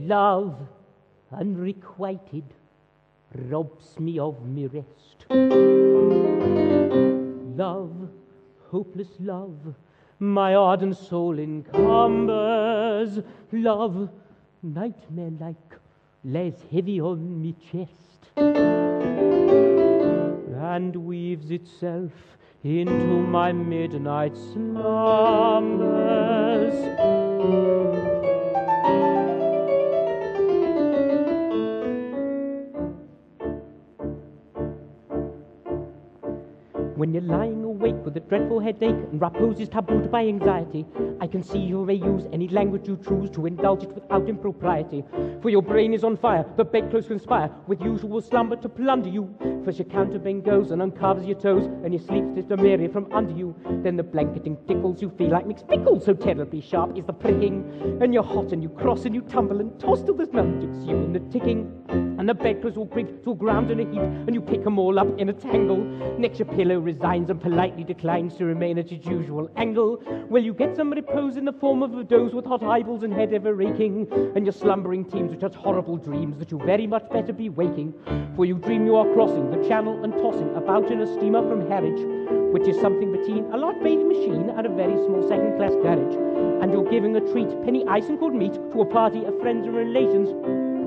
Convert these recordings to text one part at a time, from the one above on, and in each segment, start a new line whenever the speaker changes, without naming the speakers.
love, unrequited, robs me of me rest. Love, hopeless love, my ardent soul encumbers. Love, nightmare-like, lays heavy on me chest, and weaves itself into my midnight slumbers. When you're lying awake with a dreadful headache and repose is tabooed by anxiety, I can see you may use any language you choose to indulge it without impropriety. For your brain is on fire, the bedclothes conspire with usual slumber to plunder you. First your counterpane goes and uncarves your toes, and your sleep slips a myriad from under you. Then the blanketing tickles, you feel like mixed pickles, so terribly sharp is the pricking. And you're hot and you cross and you tumble and toss till there's none to you in the ticking. And the bedclothes all creep to a ground in a heap, and you pick 'em all up in a tangle. Next your pillow resigns and politely declines to remain at its usual angle. Well, you get some repose in the form of a doze with hot eyeballs and head ever aching, and your slumbering teams with such horrible dreams that you very much better be waking. For you dream you are crossing the channel and tossing about in a steamer from Harwich, which is something between a large bathing machine and a very small second-class carriage. And you're giving a treat, penny ice and cold meat, to a party of friends and relations.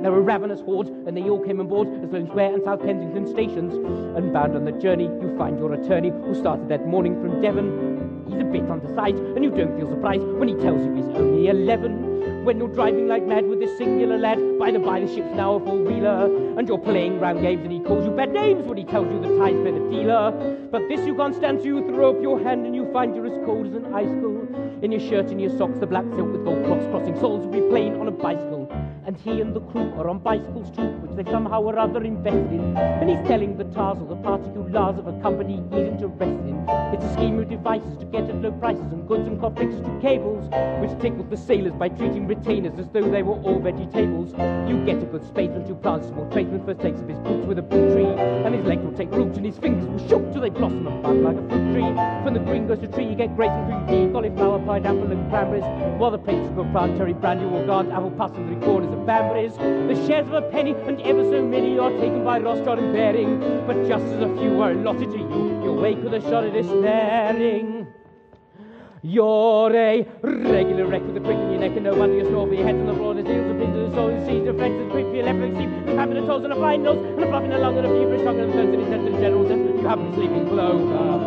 They're a ravenous horde, and they all came on board at Sloane Square and South Kensington stations. And bound on the journey, you find your attorney, who started that morning from Devon. He's a bit undersized, and you don't feel surprised when he tells you he's only 11. When you're driving like mad with this singular lad, by the by the ship's now a four-wheeler, and you're playing round games and he calls you bad names when he tells you the tie's by the dealer. But this you can't stand, so you throw up your hand and you find you're as cold as an icicle. In your shirt and your socks, the black silk with gold cross crossing soles will be playing on a bicycle. And he and the crew are on bicycles too, which they somehow or other invested in. And he's telling the tars or the particulars of a company he's interested in. It's a scheme of devices to get at low prices and goods and cost fixes to cables, which tickled the sailors by treating retainers as though they were all vegetables. You get a good spadesman to plant small tradesman first takes of his boots with a boot tree, and his legs will take root and his fingers will shoot till they blossom and bud like a fruit tree. From the green goes to tree, you get grapes and green pea, cauliflower, pineapple and cranberries, while the pastries go plant cherry brandy or garnet, apple puffs and 3/4 of Banbury's. The shares of a penny and ever so many are taken by Rothschild and Baring, but just as a few are allotted to you, you'll wake with a shot of despairing. You're a regular wreck with a crick in your neck and no wonder you snore for your head on the floor and the heels and pins of the soul and seas of friends and quick for your left leg sleep, and having a toes and a fine nose and a fluff in a lung and a feverish tongue and a thirst and intense and general sense you haven't been sleeping clover.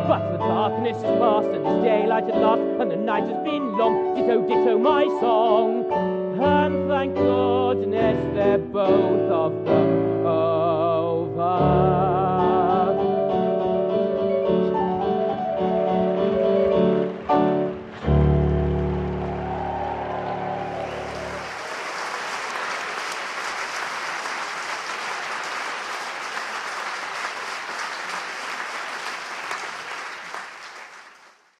But the darkness is past and it's daylight at last, and the night has been long. Ditto, ditto, my song. And thank goodness they're both of them